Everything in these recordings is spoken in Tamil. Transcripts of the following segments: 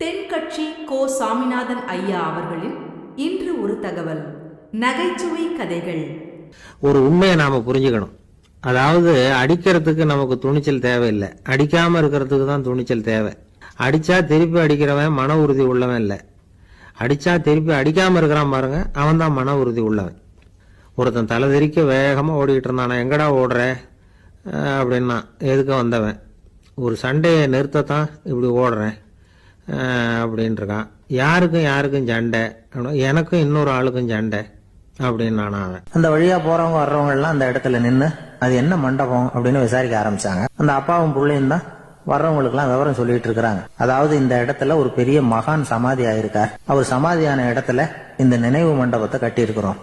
தென்கட்சி கோ. சாமிநாதன் ஐயா அவர்களின் இன்று ஒரு தகவல். நகைச்சுவை கதைகள். ஒரு உண்மையை நாம புரிஞ்சுக்கணும். அதாவது அடிக்கிறதுக்கு நமக்கு துணிச்சல் தேவையில்லை, அடிக்காம இருக்கிறதுக்கு தான் துணிச்சல் தேவை. அடிச்சா திருப்பி அடிக்கிறவன் மன உறுதி உள்ளவன் இல்லை, அடிச்சா திருப்பி அடிக்காம இருக்கிறான் பாருங்க, அவன் தான் மன உறுதி உள்ளவன். ஒருத்தன் தலை தெறிக்க வேகமா ஓடிக்கிட்டு இருந்தானா, எங்கடா ஓடுற அப்படின்னா எதுக்க வந்தவன், ஒரு சண்டையை நிறுத்தத்தான் இப்படி ஓடுறேன் அப்படின்ட்டுருக்கான். யாருக்கும் சண்டை, எனக்கும் இன்னொரு ஆளுக்கும் சண்டை அப்படின்னு நானா அவன். அந்த வழியா போறவங்க வர்றவங்க எல்லாம் அந்த இடத்துல நின்று அது என்ன மண்டபம் அப்படின்னு விசாரிக்க ஆரம்பிச்சாங்க. அந்த அப்பாவும் பிள்ளையும் தான் வர்றவங்களுக்கு எல்லாம் விவரம் சொல்லிட்டு இருக்கிறாங்க. அதாவது இந்த இடத்துல ஒரு பெரிய மகான் சமாதி ஆயிருக்கார், அவர் சமாதியான இடத்துல இந்த நினைவு மண்டபத்தை கட்டி இருக்கிறோம்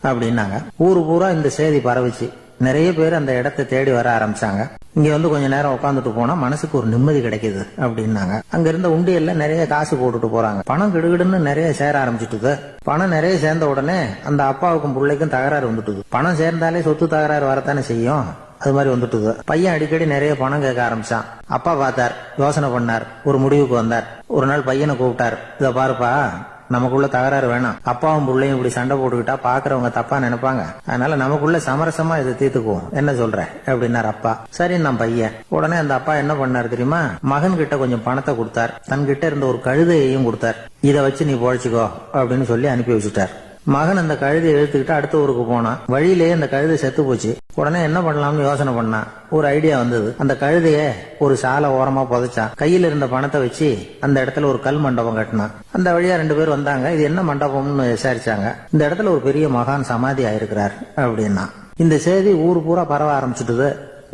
அப்படின்னாங்க. ஊரு பூரா இந்த செய்தி பரவிச்சு. நிறைய பேர் அந்த இடத்தை தேடி வர ஆரம்பிச்சாங்க. இங்க வந்து கொஞ்ச நேரம் உட்காந்துட்டு போனா மனசுக்கு ஒரு நிம்மதி கிடைக்குது அப்படின்னாங்க. அங்க இருந்த உண்டியல்ல நிறைய காசு போட்டுட்டு போறாங்க. பணம் கிடுகிடுன்னு நிறைய சேர ஆரம்பிச்சுட்டுது. பணம் நிறைய சேர்ந்த உடனே அந்த அப்பாவுக்கும் பிள்ளைக்கும் தகராறு வந்துட்டுது. பணம் சேர்ந்தாலே சொத்து தகராறு வரத்தானே செய்யும், அது மாதிரி வந்துட்டுது. பையன் அடிக்கடி நிறைய பணம் கேட்க ஆரம்பிச்சான். அப்பா பார்த்தார், யோசனை பண்ணார், ஒரு முடிவுக்கு வந்தார். ஒரு நாள் பையனை கூப்பிட்டார், இத பாருப்பா, நமக்குள்ள தகராறு வேணாம், அப்பாவும் பிள்ளையும் இப்படி சண்டை போட்டுக்கிட்டா பாக்குறவங்க தப்பா நினைப்பாங்க, அதனால நமக்குள்ள சமரசமா இதை தீர்த்துக்குவோம், என்ன சொல்ற அப்படின்னாரு அப்பா. சரி நான் பையன். உடனே அந்த அப்பா என்ன பண்ணாரு தெரியுமா, மகன் கிட்ட கொஞ்சம் பணத்தை கொடுத்தார், தன்கிட்ட இருந்த ஒரு கழுதையையும் கொடுத்தார். இதை வச்சு நீ பொழைச்சிக்கோ அப்படின்னு சொல்லி அனுப்பி வச்சுட்டார். மகன் அந்த கழுதையை எடுத்துக்கிட்டு அடுத்த ஊருக்கு போனான். வழியிலேயே அந்த கழுதை செத்து போச்சு. உடனே என்ன பண்ணலாம்னு யோசனை பண்ணான். ஒரு ஐடியா வந்தது. அந்த கழுதைய ஒரு சாலை ஓரமா புதைச்சான். கையில இருந்த பணத்தை வச்சு அந்த இடத்துல ஒரு கல் மண்டபம் கட்டினான். அந்த வழியா 2 பேர் வந்தாங்க. இது என்ன மண்டபம்னு விசாரிச்சாங்க. இந்த இடத்துல ஒரு பெரிய மகான் சமாதி ஆயிருக்கிறார் அப்படின்னா. இந்த செய்தி ஊர் பூரா பரவ ஆரம்பிச்சுட்டுது.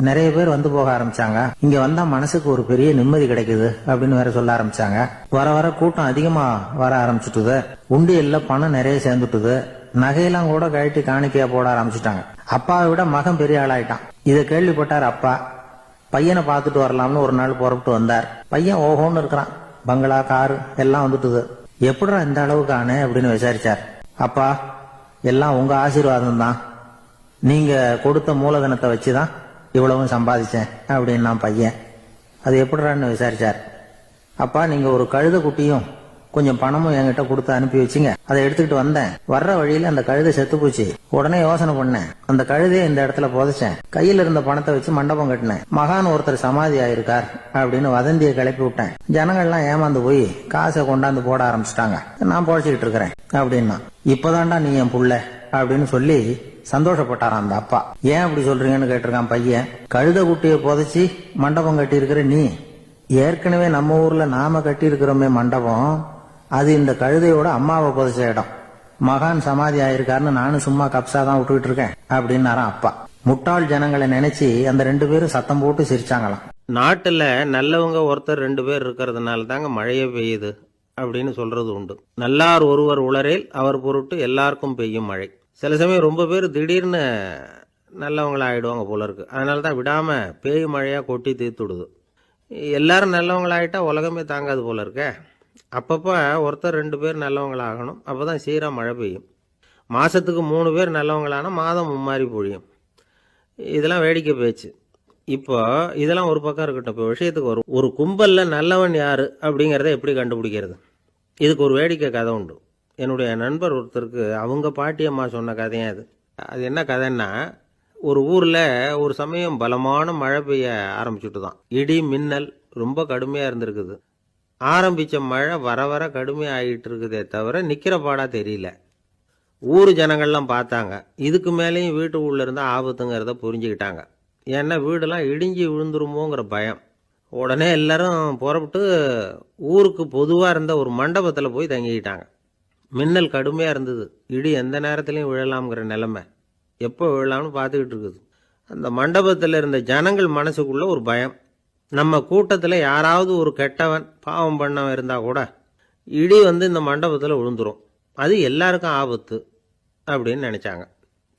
நிறைய பேர் வந்து போக ஆரம்பிச்சாங்க. இங்க வந்தா மனசுக்கு ஒரு பெரிய நிம்மதி கிடைக்குது அப்படின்னு வேற சொல்ல ஆரம்பிச்சாங்க. வர வர கூட்டம் அதிகமா வர ஆரம்பிச்சுட்டுது. உண்டியல்ல பணம் நிறைய சேர்ந்துட்டுது. நகையெல்லாம் கூட கழட்டி காணிக்கையா போட ஆரம்பிச்சுட்டாங்க. அப்பாவை விட மகன் பெரிய ஆளாயிட்டான். இதை கேள்விப்பட்டார் அப்பா. பையனை பார்த்துட்டு வரலாம்னு ஒரு நாள் புறப்பட்டு வந்தார். பையன் ஓஹோன்னு இருக்கிறான். பங்களா, காரு எல்லாம் வந்துட்டுது. எப்படிடா இந்த அளவுக்கு ஆனே அப்படின்னு விசாரிச்சார். அப்பா, எல்லாம் உங்க ஆசீர்வாதம் தான், நீங்க கொடுத்த மூலதனத்தை வச்சுதான் இவ்வளவும் சம்பாதிச்சேன் அப்படின்னு நான் பையன். அது எப்படிறான்னு விசாரிச்சார். அப்பா, நீங்க ஒரு கழுதை குட்டியும் கொஞ்சம் பணமும் என்கிட்ட கொடுத்து அனுப்பி வச்சுங்க, அதை எடுத்துக்கிட்டு வந்தேன். வர்ற வழியில அந்த கழுதை செத்து போச்சு. உடனே யோசனை பண்ணேன், அந்த கழுதையை இந்த இடத்துல புதைச்சேன். கையில இருந்த பணத்தை வச்சு மண்டபம் கட்டினேன். மகான் ஒருத்தர் சமாதி ஆயிருக்கார் அப்படின்னு வதந்தியை கிளப்பி விட்டேன். ஜனங்கள்லாம் ஏமாந்து போய் காசை கொண்டாந்து போட ஆரம்பிச்சுட்டாங்க. நான் பொழைச்சிக்கிட்டு இருக்கிறேன் அப்படின்னா. இப்பதான்டா நீ என் புள்ள அப்படின்னு சொல்லி சந்தோஷப்பட்டாராம் அந்த அப்பா. ஏன் அப்படி சொல்றீங்கன்னு கேட்டிருக்கான் பையன். கழுத குட்டியை புதைச்சி மண்டபம் கட்டி இருக்கிற நீ, ஏற்கனவே நம்ம ஊர்ல நாம கட்டி இருக்கிறோமே மண்டபம், அது இந்த கழுதையோட அம்மாவை புதைச்ச இடம். மகான் சமாதி ஆயிருக்காருன்னு நானும் சும்மா கப்சா தான் விட்டுக்கிட்டு இருக்கேன் அப்படின்னாராம் அப்பா. முட்டாள் ஜனங்களை நினைச்சு அந்த 2 பேரும் சத்தம் போட்டு சிரிச்சாங்களாம். நாட்டுல நல்லவங்க ஒருத்தர் 2 பேர் இருக்கிறதுனால தாங்க மழையே பெய்யுது அப்படின்னு சொல்றது உண்டு. நல்லார் ஒருவர் உளரேல் அவர் பொருட்டு எல்லாருக்கும் பெய்யும் மழை. சில சமயம் ரொம்ப பேர் திடீர்னு நல்லவங்களா ஆயிடுவாங்க போல இருக்கு. அதனால தான் விடாம பேய் மழையா கொட்டி தீர்த்துடுது. எல்லாரும் நல்லவங்களாயிட்டா உலகமே தாங்காது போல இருக்க. அப்பப்போ ஒருத்தர் 2 பேர் நல்லவங்களாகணும், அப்போதான் சீரா மழை பெய்யும். மாசத்துக்கு 3 பேர் நல்லவங்களானா மாதம் மும்மாரி பொழியும். இதெல்லாம் வேடிக்கை பேச்சு. இப்போ இதெல்லாம் ஒரு பக்கம் இருக்கட்டும். இப்போ விஷயத்துக்கு வரும். ஒரு கும்பல்ல நல்லவன் யாரு அப்படிங்கிறத எப்படி கண்டுபிடிக்கிறது? இதுக்கு ஒரு வேடிக்கை கதை உண்டு. என்னுடைய நண்பர் ஒருத்தருக்கு அவங்க பாட்டியம்மா சொன்ன கதையா அது. அது என்ன கதைன்னா, ஒரு ஊர்ல ஒரு சமயம் பலமான மழை பெய்ய ஆரம்பிச்சுட்டு தான். இடி மின்னல் ரொம்ப கடுமையா இருந்திருக்குது. ஆரம்பிச்ச மழை வர வர கடுமையா ஆகிட்டு இருக்குதே தவிர நிக்கிற பாடா தெரியல. ஊர் ஜனங்கள்லாம் பார்த்தாங்க. இதுக்கு மேலேயும் வீட்டு உள்ள இருந்தா ஆபத்துங்கிறத புரிஞ்சுக்கிட்டாங்க. ஏன்னா வீடெல்லாம் இடிஞ்சு விழுந்துருமோங்கிற பயம். உடனே எல்லாரும் புறப்பட்டு ஊருக்கு பொதுவா இருந்த ஒரு மண்டபத்துல போய் தங்கிக்கிட்டாங்க. மின்னல் கடுமையா இருந்தது. இடி எந்த நேரத்திலையும் விழலாம்ங்கிற நிலைமை. எப்போ விழலாம்னு பார்த்துக்கிட்டு இருக்குது. அந்த மண்டபத்தில் இருந்த ஜனங்கள் மனசுக்குள்ள ஒரு பயம். நம்ம கூட்டத்தில் யாராவது ஒரு கெட்டவன் பாவம் பண்ணவன் இருந்தா கூட இடி வந்து இந்த மண்டபத்தில் விழுந்துரும், அது எல்லாருக்கும் ஆபத்து அப்படின்னு நினைச்சாங்க.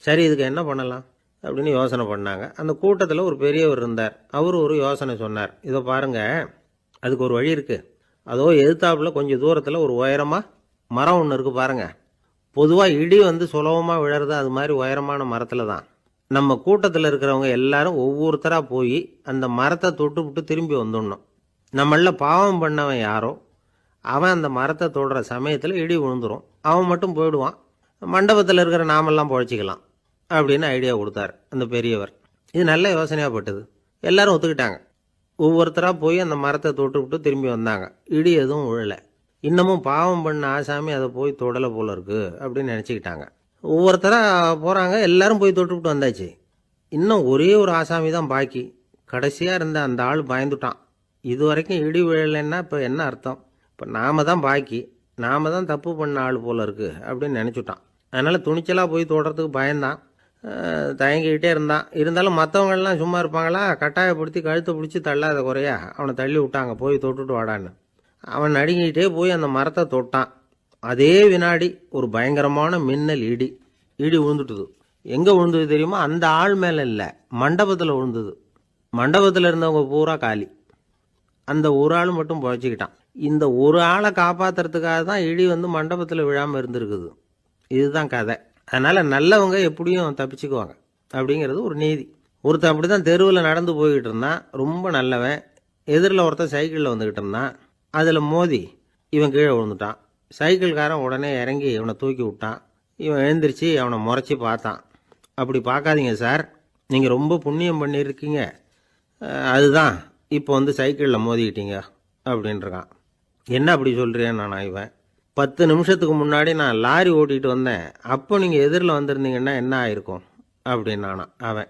சரி, இதுக்கு என்ன பண்ணலாம் அப்படின்னு யோசனை பண்ணாங்க. அந்த கூட்டத்தில் ஒரு பெரியவர் இருந்தார். அவர் ஒரு யோசனை சொன்னார். இதோ பாருங்க, அதுக்கு ஒரு வழி இருக்கு. அதோ எதிர்த்தாப்புல கொஞ்சம் தூரத்தில் ஒரு உயரமா மரம் ஒன்று இருக்கு பாருங்க. பொதுவாக இடி வந்து சுலபமாக விழறது அது மாதிரி உயரமான மரத்தில் தான். நம்ம கூட்டத்தில் இருக்கிறவங்க எல்லாரும் ஒவ்வொருத்தராக போய் அந்த மரத்தை தொட்டு விட்டு திரும்பி வந்துடணும். நம்மள பாவம் பண்ணவன் யாரோ அவன் அந்த மரத்தை தொடுற சமயத்தில் இடி விழுந்துரும், அவன் மட்டும் போயிடுவான், மண்டபத்தில் இருக்கிற நாமெல்லாம் பொழைச்சிக்கலாம் அப்படின்னு ஐடியா கொடுத்தார் அந்த பெரியவர். இது நல்ல யோசனையாக பட்டது. எல்லாரும் ஒத்துக்கிட்டாங்க. ஒவ்வொருத்தராக போய் அந்த மரத்தை தொட்டு விட்டு திரும்பி வந்தாங்க. இடி எதுவும் விழலை. இன்னமும் பாவம் பண்ண ஆசாமி அதை போய் தொடலை போல இருக்கு அப்படின்னு நினச்சிக்கிட்டாங்க. ஒவ்வொருத்தராக போகிறாங்க, எல்லாரும் போய் தொட்டு விட்டு வந்தாச்சு. இன்னும் ஒரே ஒரு ஆசாமி தான் பாக்கி. கடைசியாக இருந்த அந்த ஆள் பயந்துட்டான். இது வரைக்கும் இடி விழலைன்னா இப்போ என்ன அர்த்தம்? இப்போ நாம தான் பாக்கி, நாம தான் தப்பு பண்ண ஆள் போல இருக்கு அப்படின்னு நினச்சிட்டான். அதனால் துணிச்சலாக போய் தொடுறதுக்கு பயந்தான், தயங்கிக்கிட்டே இருந்தான். இருந்தாலும் மற்றவங்கள்லாம் சும்மா இருப்பாங்களா? கட்டாயப்படுத்தி கழுத்தை பிடிச்சி தள்ளாத குறையா அவனை தள்ளி விட்டாங்க, போய் தொட்டுட்டு வாடான்னு. அவன் நடுங்கிட்டே போய் அந்த மரத்தை தொட்டான். அதே வினாடி ஒரு பயங்கரமான மின்னல் இடி விழுந்துட்டுது. எங்கே விழுந்தது தெரியுமா? அந்த ஆள் மேலே இல்லை, மண்டபத்தில் விழுந்தது. மண்டபத்தில் இருந்தவங்க பூரா காலி. அந்த ஒரு ஆள் மட்டும் புழைச்சிக்கிட்டான். இந்த ஒரு ஆளை காப்பாற்றுறதுக்காக தான் இடி மண்டபத்தில் விழாமல் இருந்திருக்குது. இதுதான் கதை. அதனால் நல்லவங்க எப்படியும் தப்பிச்சுக்குவாங்க அப்படிங்கிறது ஒரு நீதி. ஒருத்தன் அப்படி தான் தெருவில் நடந்து போய்கிட்டு இருந்தான், ரொம்ப நல்லவன். எதிரில் ஒருத்தன் சைக்கிளில் வந்துக்கிட்டு இருந்தான். அதில் மோதி இவன் கீழே விழுந்துட்டான். சைக்கிள்காரன் உடனே இறங்கி இவனை தூக்கி விட்டான். இவன் எழுந்திரிச்சு அவனை முறைச்சி பார்த்தான். அப்படி பார்க்காதீங்க சார், நீங்கள் ரொம்ப புண்ணியம் பண்ணியிருக்கீங்க, அதுதான் இப்போ சைக்கிளில் மோதிக்கிட்டீங்க அப்படின்றான். என்ன அப்படி சொல்கிறேன் நான்? இவன் 10 நிமிஷத்துக்கு முன்னாடி நான் லாரி ஓட்டிகிட்டு வந்தேன், அப்போ நீங்கள் எதிரில் வந்திருந்தீங்கன்னா என்ன ஆயிருக்கும் அப்படின்னானா அவன்.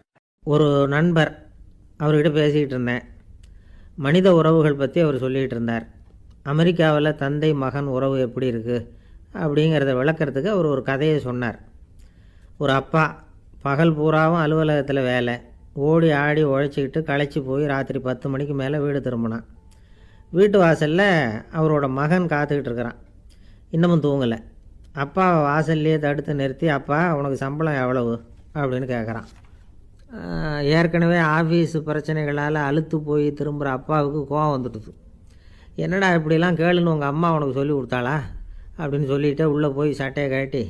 ஒரு நண்பர், அவர்கிட்ட பேசிக்கிட்டு இருந்தேன். மனித உறவுகள் பற்றி அவர் சொல்லிகிட்டு இருந்தார். அமெரிக்காவில் தந்தை மகன் உறவு எப்படி இருக்குது அப்படிங்கிறத விளக்கிறதுக்கு அவர் ஒரு கதையை சொன்னார். ஒரு அப்பா பகல் பூராவும் அலுவலகத்தில் வேலை, ஓடி ஆடி உழைச்சிக்கிட்டு களைச்சி போய் ராத்திரி 10 மணிக்கு மேலே வீடு திரும்பினான். வீட்டு வாசலில் அவரோட மகன் காத்துக்கிட்டு இருக்கிறான், இன்னமும் தூங்கலை. அப்பா வாசல்லையே தடுத்து நிறுத்தி, அப்பா உனக்கு சம்பளம் எவ்வளவு அப்படின்னு கேட்குறான். ஏற்கனவே ஆஃபீஸு பிரச்சனைகளால் அலுத்து போய் திரும்புகிற அப்பாவுக்கு கோவம் வந்துடுது. என்னடா இப்படிலாம் கேளுன்னு உங்கள் அம்மா உனக்கு சொல்லி கொடுத்தாளா அப்படின்னு சொல்லிவிட்டு உள்ளே போய் சட்டையை கட்டி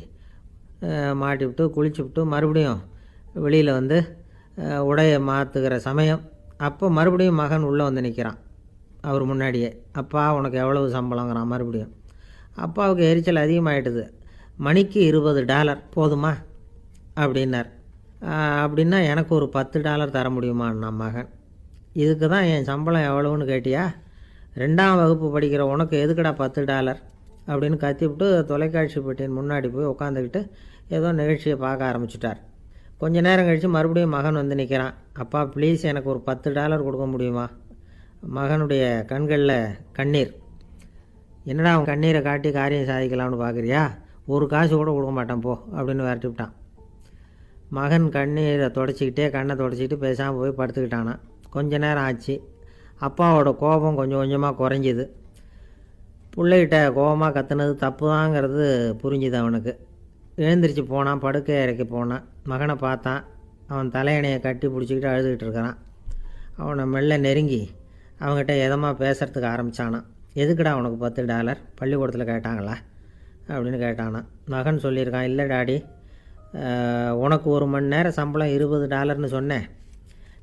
மாட்டிவிட்டு குளிச்சுவிட்டு மறுபடியும் வெளியில் உடையை மாற்றுகிற சமயம் அப்போ மறுபடியும் மகன் உள்ளே நிற்கிறான் அவர் முன்னாடியே. அப்பா உனக்கு எவ்வளவு சம்பளங்கிறான் மறுபடியும். அப்பாவுக்கு எரிச்சல் அதிகமாகிட்டுது. மணிக்கு $20 போதுமா அப்படின்னார். அப்படின்னா எனக்கு ஒரு $10 தர முடியுமான்னா மகன். இதுக்கு தான் என் சம்பளம் எவ்வளவுன்னு கேட்டியா? 2ஆம் வகுப்பு படிக்கிற உனக்கு எதுக்குடா $10 அப்படின்னு கத்திவிட்டு தொலைக்காட்சி பெட்டியின் முன்னாடி போய் உட்காந்துக்கிட்டு ஏதோ நிகழ்ச்சியை பார்க்க ஆரம்பிச்சிட்டார். கொஞ்ச நேரம் கழித்து மறுபடியும் மகன் நிற்கிறான். அப்பா ப்ளீஸ் எனக்கு ஒரு $10 கொடுக்க முடியுமா? மகனுடைய கண்களில் கண்ணீர். என்னடா அவன் கண்ணீரை காட்டி காரியம் சாதிக்கலாம்னு பார்க்குறியா? ஒரு காசு கூட கொடுக்க மாட்டான் போ அப்படின்னு விரட்டி விட்டான். மகன் கண்ணீரை தொடச்சிக்கிட்டே கண்ணை தொடச்சிக்கிட்டு பேசாமல் போய் படுத்துக்கிட்டானான். கொஞ்ச நேரம் ஆச்சு. அப்பாவோட கோபம் கொஞ்சம் கொஞ்சமாக குறைஞ்சிது. பிள்ளைகிட்ட கோபமாக கத்துனது தப்பு தாங்கிறது புரிஞ்சுது அவனுக்கு. எழுந்திரிச்சு போனான், படுக்கை இறக்கி போனான். மகனை பார்த்தான். அவன் தலையணையை கட்டி பிடிச்சிக்கிட்டு அழுதுகிட்டு இருக்கிறான். அவனை மெல்ல நெருங்கி அவங்ககிட்ட எதமாக பேசுகிறதுக்கு ஆரம்பித்தானான். எதுக்குடா உனக்கு $10 பள்ளிக்கூடத்தில் கேட்டாங்களா அப்படின்னு கேட்டானான். மகன் சொல்லியிருக்கான், இல்லை டாடி, உனக்கு 1 மணி நேரம் சம்பளம் $20ன்னு சொன்னேன்.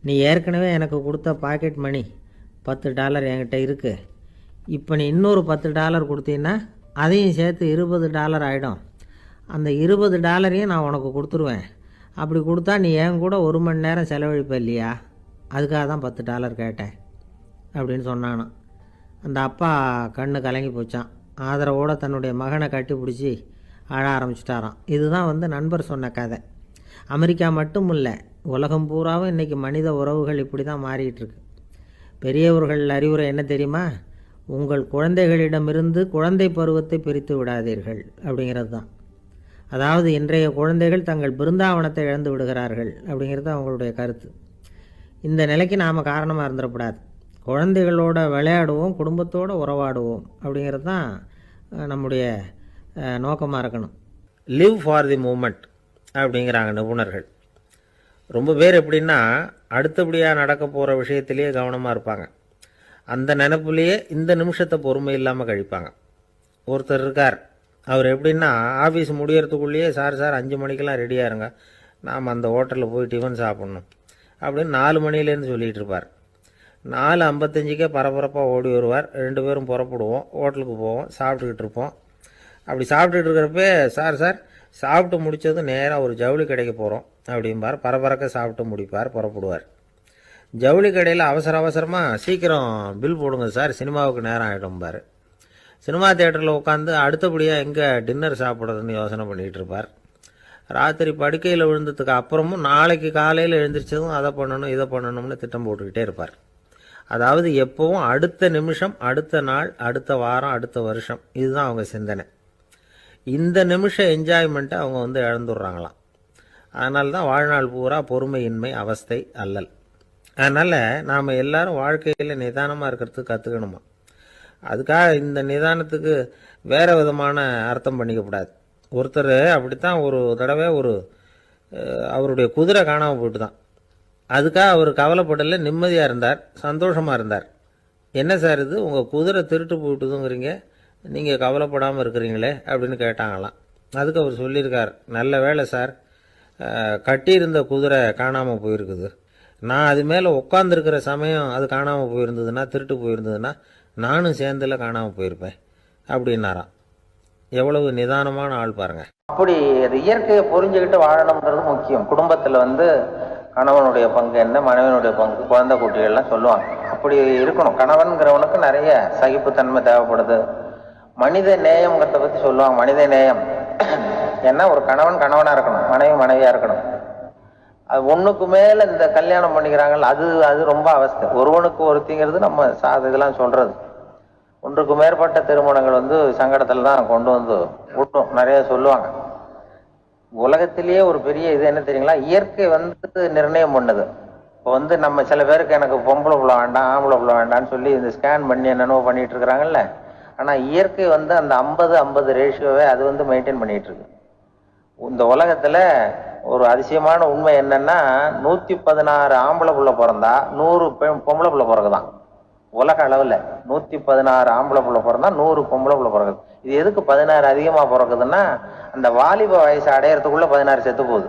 நீ ஏற்கனவே எனக்கு கொடுத்த பாக்கெட் மணி $10 என்கிட்ட இருக்குது. இப்போ நீ இன்னொரு $10 கொடுத்தீங்கன்னா அதையும் சேர்த்து $20 ஆகிடும். அந்த $20 நான் உனக்கு கொடுத்துருவேன். அப்படி கொடுத்தா நீ என் கூட 1 மணி நேரம் செலவழிப்ப இல்லையா? அதுக்காக தான் $10 கேட்டேன் அப்படின்னு சொன்னானான். அந்த அப்பா கண்ணு கலங்கி போச்சான். ஆதரவோடு தன்னுடைய மகனை கட்டி பிடிச்சி அழ ஆரம்பிச்சிட்டாராம். இதுதான் நண்பர் சொன்ன கதை. அமெரிக்கா மட்டும் இல்லை, உலகம் பூராவும் இன்றைக்கி மனித உறவுகள் இப்படி தான் மாறிக்கிட்டு இருக்கு. பெரியவர்கள் அறிவுரை என்ன தெரியுமா? உங்கள் குழந்தைகளிடமிருந்து குழந்தை பருவத்தை பிரித்து விடாதீர்கள் அப்படிங்கிறது தான். அதாவது இன்றைய குழந்தைகள் தங்கள் பிருந்தாவனத்தை இழந்து விடுகிறார்கள் அப்படிங்கிறது அவங்களுடைய கருத்து. இந்த நிலைக்கு நாம் காரணமாக இருந்துடக்கூடாது. குழந்தைகளோட விளையாடுவோம், குடும்பத்தோடு உறவாடுவோம் அப்படிங்கிறது தான் நம்முடைய நோக்கமாக இருக்கணும். லிவ் ஃபார் தி மூமெண்ட் அப்படிங்கிறாங்க நிபுணர்கள். ரொம்ப பேர் எப்படின்னா அடுத்தபடியாக நடக்க போகிற விஷயத்திலேயே கவனமாக இருப்பாங்க. அந்த நினைப்புலேயே இந்த நிமிஷத்தை பொறுமை இல்லாமல் கழிப்பாங்க. ஒருத்தர் இருக்கார், அவர் எப்படின்னா ஆஃபீஸ் முடியறதுக்குள்ளேயே சார் 5 மணிக்கெல்லாம் ரெடியாக இருங்க, நாம் அந்த ஹோட்டலில் போய் டிஃபன் சாப்பிட்ணும் அப்படின்னு 4 மணிலேருந்து சொல்லிகிட்டு இருப்பார். 4:55 பரபரப்பாக ஓடி வருவார். 2 பேரும் புறப்படுவோம், ஹோட்டலுக்கு போவோம், சாப்பிட்டுக்கிட்டு இருப்போம். அப்படி சாப்பிட்டுட்டு இருக்கிறப்ப, சார் சாப்பிட்டு முடித்ததும் நேராக ஒரு ஜவுளி கடைக்கு போகிறோம் அப்படிம்பார். பரபரக்க சாப்பிட்டு முடிப்பார், புறப்படுவார். ஜவுளி கடையில் அவசரமாக சீக்கிரம் பில் போடுங்க சார், சினிமாவுக்கு நேரம் ஆகிடும்பார். சினிமா தியேட்டரில் உட்காந்து அடுத்தபடியாக எங்கே டின்னர் சாப்பிட்றதுன்னு யோசனை பண்ணிகிட்டு இருப்பார். ராத்திரி படுக்கையில் விழுந்ததுக்கு அப்புறமும் நாளைக்கு காலையில் எழுந்திரிச்சதும் அதை பண்ணணும் இதை பண்ணணும்னு திட்டம் போட்டுக்கிட்டே இருப்பார். அதாவது எப்போவும் அடுத்த நிமிஷம், அடுத்த நாள், அடுத்த வாரம், அடுத்த வருஷம், இதுதான் அவங்க சிந்தனை. இந்த நிமிஷம் என்ஜாய்மெண்ட்டை அவங்க இழந்துடுறாங்களாம். அதனால தான் வாழ்நாள் பூரா பொறுமையின்மை, அவஸ்தை, அல்லல். அதனால் நாம் எல்லாரும் வாழ்க்கையில் நிதானமாக இருக்கிறதுக்கு கற்றுக்கணுமா. அதுக்காக இந்த நிதானத்துக்கு வேறு விதமான அர்த்தம் பண்ணிக்கக்கூடாது. ஒருத்தர் அப்படித்தான் ஒரு தடவை அவருடைய குதிரை காணாமல் போயிட்டு தான். அதுக்காக அவர் கவலைப்படலை, நிம்மதியாக இருந்தார், சந்தோஷமாக இருந்தார். என்ன சார் இது, உங்கள் குதிரை திருட்டு போயிட்டுதுங்கிறீங்க, நீங்கள் கவலைப்படாமல் இருக்கிறீங்களே அப்படின்னு கேட்டாங்களாம். அதுக்கு அவர் சொல்லியிருக்கார், நல்ல வேலை சார், கட்டியிருந்த குதிரை காணாமல் போயிருக்குது. நான் அது மேலே உட்காந்துருக்கிற சமயம் அது காணாமல் போயிருந்ததுன்னா, திருட்டு போயிருந்ததுன்னா நானும் சேர்ந்தில் காணாமல் போயிருப்பேன் அப்படின்னாராம். எவ்வளவு நிதானமான ஆள் பாருங்க. அப்படி அது இயற்கையை புரிஞ்சுக்கிட்டு வாழணுங்கிறது முக்கியம். குடும்பத்துல கணவனுடைய பங்கு என்ன, மனைவனுடைய பங்கு, குழந்தை குட்டிகள்லாம் சொல்லுவாங்க. அப்படி இருக்கணும். கணவன்கிறவனுக்கு நிறைய சகிப்புத்தன்மை தேவைப்படுது. மனித நேயம்ங்கிறத பத்தி சொல்லுவாங்க. மனித நேயம் ஏன்னா ஒரு கணவன் கணவனா இருக்கணும், மனைவி மனைவியா இருக்கணும். அது ஒண்ணுக்கு மேல இந்த கல்யாணம் பண்ணிக்கிறாங்கல்ல, அது ரொம்ப அவஸ்தை. ஒருவனுக்கு ஒருத்திங்கிறது நம்ம இதெல்லாம் சொல்றது. ஒன்றுக்கு மேற்பட்ட திருமணங்கள் சங்கடத்துல தான் கொண்டு விட்டும் நிறைய சொல்லுவாங்க. உலகத்திலேயே ஒரு பெரிய இது என்ன தெரியுங்களா, இயற்கை நிர்ணயம் பண்ணுது. இப்போ நம்ம சில பேருக்கு எனக்கு பொம்பளை புள்ள வேண்டாம், ஆம்பளை புள்ள வேண்டாம்னு சொல்லி இந்த ஸ்கேன் பண்ணி என்னென்னவோ பண்ணிட்டு இருக்கிறாங்கல்ல. ஆனா இயற்கை அந்த 50-50 ரேஷியோவை அது மெயின்டைன் பண்ணிட்டு இருக்கு. இந்த உலகத்துல ஒரு அதிசயமான உண்மை என்னன்னா, 116 ஆம்பளை புள்ள பிறந்தா 100 பொம்பளை புள்ள பிறகுதான். உலக அளவுல 116 ஆம்பளை புள்ள பிறந்தா 100 பொம்பளை புள்ள பிறகுது. இது எதுக்கு 16 அதிகமா பிறகுதுன்னா, அந்த வாலிப வயசு அடையறதுக்குள்ள 16 செத்து போகுது.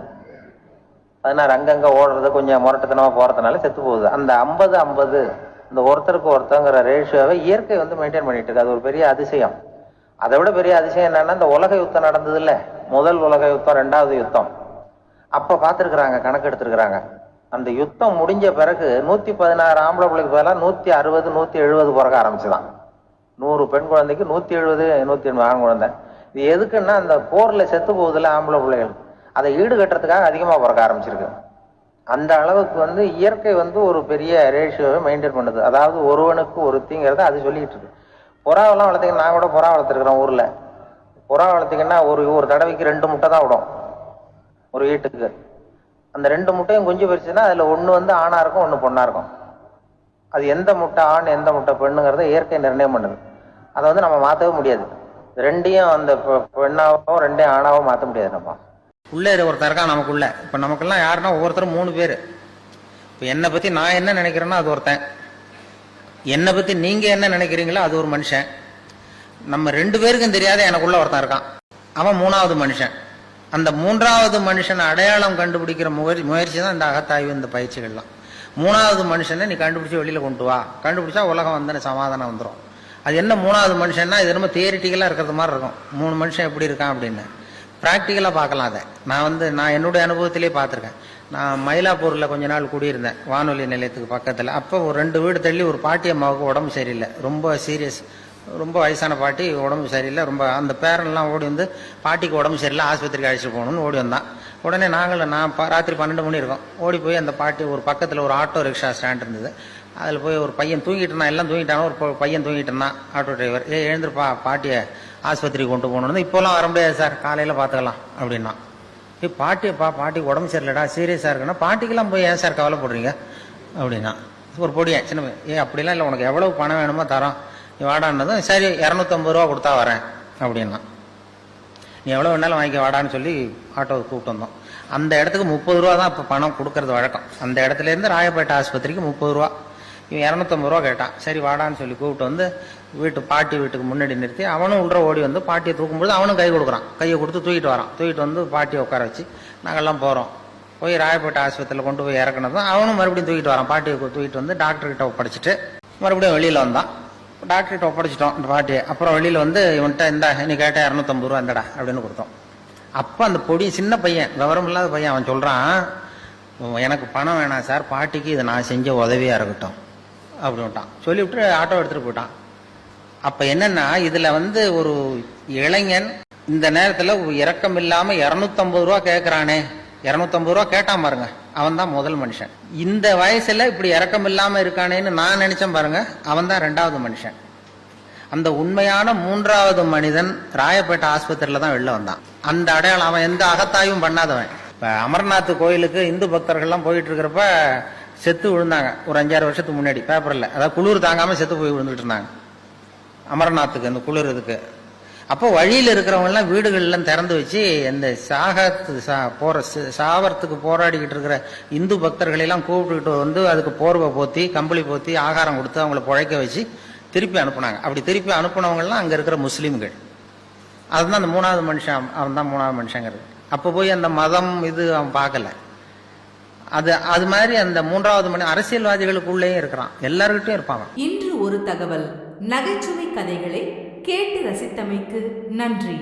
16 அங்கங்க ஓடுறது, கொஞ்சம் முரட்டுத்தனமா போறதுனால செத்து போகுது. அந்த 50-50 இந்த ஒருத்தருக்கு ஒருத்தங்கிற ரேஷியோவை இயற்கை மெயின்டைன் பண்ணிட்டு இருக்கு. அது ஒரு பெரிய அதிசயம். அதை விட பெரிய அதிசயம் என்னன்னா, இந்த உலக யுத்தம் நடந்தது இல்ல, முதல் உலக யுத்தம், 2வது யுத்தம், அப்ப பாத்துருக்குறாங்க, கணக்கு எடுத்திருக்கிறாங்க. அந்த யுத்தம் முடிஞ்ச பிறகு 116 ஆம்பளை பிள்ளைக்கு பதிலாக 160, 170 பிறக்க ஆரம்பிச்சுதான். 100 பெண் குழந்தைக்கு 170, 180 ஆண் குழந்தை. இது எதுக்குன்னா, அந்த போர்ல செத்து போகுதுல ஆம்பளை பிள்ளைகள், அதை ஈடுகட்டுறதுக்காக அதிகமா பிறக்க ஆரம்பிச்சிருக்கு. அந்த அளவுக்கு இயற்கை ஒரு பெரிய ரேஷியோவை மெயின்டைன் பண்ணுது. அதாவது ஒருவனுக்கு ஒருத்திங்கிறத அது சொல்லிட்டு இருக்கு. புறாவெல்லாம் வளர்த்தீங்கன்னா, நான் கூட புறா வளர்த்துருக்கிறேன் ஊர்ல. புறா வளர்த்தீங்கன்னா ஒரு தடவைக்கு 2 முட்டை தான் விடும் ஒரு வீட்டுக்கு. அந்த 2 முட்டையும் குஞ்சு பறிச்சுன்னா அதுல ஒண்ணு ஆணா இருக்கும், ஒண்ணு பொண்ணா இருக்கும். அது எந்த முட்டை ஆண் எந்த முட்டை பெண்ணுங்கிறத இயற்கை நிர்ணயம் பண்ணுது. அதை நம்ம மாற்றவே முடியாது. ரெண்டையும் அந்த பெண்ணாவோ 2 ஆணாவோ மாற்ற முடியாது. நம்ம உள்ளே ஒருத்தர் இருக்கா நமக்குள்ள. இப்போ நமக்கெல்லாம் யாருன்னா ஒவ்வொருத்தரும் 3 பேர். இப்போ என்னை பற்றி நான் என்ன நினைக்கிறேன்னா அது ஒருத்தன், என்னை பற்றி நீங்கள் என்ன நினைக்கிறீங்களோ அது ஒரு மனுஷன். நம்ம 2 பேருக்கும் தெரியாத எனக்குள்ள ஒருத்தன் இருக்கான், அவன் 3வது மனுஷன். அந்த 3வது மனுஷனை அடையாளம் கண்டுபிடிக்கிற முயற்சி தான் இந்த அகத்தாய்வு, இந்த பயிற்சிகள்லாம். 3வது மனுஷனை நீ கண்டுபிடிச்சி வெளியில் கொண்டு வா, கண்டுபிடிச்சா உலகம் சமாதானம் வந்துடும். அது என்ன 3வது மனுஷன்னா, இது ரொம்ப தியரிட்டிக்கலாக இருக்கிறது மாதிரி இருக்கும். 3 மனுஷன் எப்படி இருக்கான் அப்படின்னு ப்ராக்டிக்கலாக பார்க்கலாம். அதை நான் என்னுடைய அனுபவத்திலே பார்த்துருக்கேன். நான் மயிலாப்பூரில் கொஞ்ச நாள் குடியிருந்தேன், வானொலி நிலையத்துக்கு பக்கத்தில். அப்போ ஒரு 2 வீடு தள்ளி ஒரு பாட்டி அம்மாவுக்கு உடம்பு சரியில்லை, ரொம்ப சீரியஸ், ரொம்ப வயசான பாட்டி, உடம்பு சரியில்லை ரொம்ப. அந்த பேரன்லாம் ஓடி பாட்டிக்கு உடம்பு சரியில்லை, ஆஸ்பத்திரிக்கு அழைச்சிட்டு போகணும்னு ஓடி வந்தான். உடனே நான் ராத்திரி 12 மணி இருக்கும், ஓடி போய் அந்த பாட்டி ஒரு பக்கத்தில் ஒரு ஆட்டோ ரிக்ஷா ஸ்டாண்ட் இருந்தது, அதில் போய் ஒரு பையன் தூங்கிட்டு இருந்தான், எல்லாம் தூங்கிட்டானோ, ஒரு பையன் தூங்கிட்டு இருந்தான். ஆட்டோ டிரைவர், எழுந்திருப்பா, பாட்டியை ஆஸ்பத்திரிக்கு கொண்டு போகணுன்னு. இப்போலாம் வர முடியாது சார், காலையில் பார்த்துக்கலாம் அப்படின்னா. பாட்டியப்பா, பாட்டிக்கு உடம்பு சரியில்லடா, சீரியஸாக இருக்குன்னா, பாட்டிக்கெல்லாம் போய் ஏன் சார் கவலைப்படுறீங்க அப்படின்னா. ஒரு பொடியன் சின்ன, அப்படிலாம் இல்லை, உனக்கு எவ்வளவு பணம் வேணுமோ தரோம், நீ வாடான்னதும், சரி 250 ரூபா கொடுத்தா வரேன் அப்படின்னா. நீ எவ்வளோ வேணாலும் வாங்கிக்க வாடான்னு சொல்லி ஆட்டோவை கூப்பிட்டு வந்தோம். அந்த இடத்துக்கு 30 ரூபா தான் இப்போ பணம் கொடுக்கறது வழக்கம். அந்த இடத்துலேருந்து ராயப்பேட்டை ஆஸ்பத்திரிக்கு 30 ரூபா. இவன் 250 ரூபா கேட்டான். சரி வாடான்னு சொல்லி கூப்பிட்டு பாட்டி வீட்டுக்கு முன்னாடி நிறுத்தி, அவனும் உள்ள ஓடி பாட்டியை தூக்கும்போது அவனும் கை கொடுக்குறான். கையை கொடுத்து தூக்கிட்டு வரான். தூக்கிட்டு பாட்டியை உட்கார வச்சு நாங்கள்லாம் போகிறோம். போய் ராயப்பேட்டை ஆஸ்பத்திரியில் கொண்டு போய் இறக்குனதும் அவனும் மறுபடியும் தூக்கிட்டு வரான். பாட்டியை தூக்கிட்டு வந்து டாக்டர்கிட்ட ஒப்படைச்சிட்டு மறுபடியும் வெளியில் வந்தான். டாக்டர்கிட்ட ஒப்படைச்சிட்டோம் இந்த பாட்டியை. அப்புறம் வெளியில் வந்து இவன்கிட்ட இந்தா நீ கேட்டால் 250 ரூபா இந்தடா அப்படின்னு கொடுத்தோம். அப்போ அந்த பொடி சின்ன பையன், விவரம் இல்லாத பையன், அவன் சொல்கிறான், எனக்கு பணம் வேணாம் சார், பாட்டிக்கு இதை நான் செஞ்ச உதவியாக இருக்கட்டும் அப்படின்ட்டான். சொல்லிவிட்டு ஆட்டோ எடுத்துகிட்டு போயிட்டான். அப்போ என்னன்னா இதில் வந்து ஒரு இளைஞன் இந்த நேரத்தில் இரக்கம் இல்லாமல் 250 ரூபா கேட்குறானே, 250 ரூபா கேட்டான் பாருங்க, அவன் தான் முதல் மனுஷன். இந்த வயசுல இப்படி இரக்கம் இல்லாம இருக்கானேன்னு நான் நினைச்சேன் பாருங்க, அவன் தான் 2வது மனுஷன். அந்த உண்மையான 3வது மனிதன் ராயப்பேட்டை ஆஸ்பத்திரியில தான் வெளில வந்தான். அந்த அடையாளம், அவன் எந்த அகத்தாயும் பண்ணாதவன். இப்ப அமர்நாத் கோயிலுக்கு இந்து பக்தர்கள்லாம் போயிட்டு இருக்கிறப்ப செத்து விழுந்தாங்க ஒரு 5-6 வருஷத்துக்கு முன்னாடி பேப்பர்ல. அதாவது குளிர் தாங்காம செத்து போய் விழுந்துட்டு இருந்தாங்க அமர்நாத்துக்கு, அந்த குளிர் இதுக்கு. அப்போ வழியில் இருக்கிறவங்க எல்லாம் வீடுகள்லாம் திறந்து வச்சு இந்த சாவறதுக்கு போராடிக்கிட்டு இருக்கிற இந்து பக்தர்களை எல்லாம் கூப்பிட்டுக்கிட்டு வந்து அதுக்கு போர்வை போத்தி கம்பளி போத்தி ஆகாரம் கொடுத்து அவங்கள பிழைக்க வச்சு திருப்பி அனுப்புனாங்க. அப்படி திருப்பி அனுப்புனவங்கலாம் அங்க இருக்கிற முஸ்லீம்கள். அதுதான் அந்த 3வது மனுஷன், அவன் தான் 3வது மனுஷங்கிறது. அப்போ போய் அந்த மதம் இது அவன் பார்க்கல. அது மாதிரி அந்த 3வது மனிதன் அரசியல்வாதிகளுக்குள்ளேயும் இருக்கிறான், எல்லாருக்கிட்டையும் இருப்பாங்க. இன்று ஒரு தகவல் நகைச்சுவை கதைகளை கேட்டு ரசித்தமைக்கு நன்றி.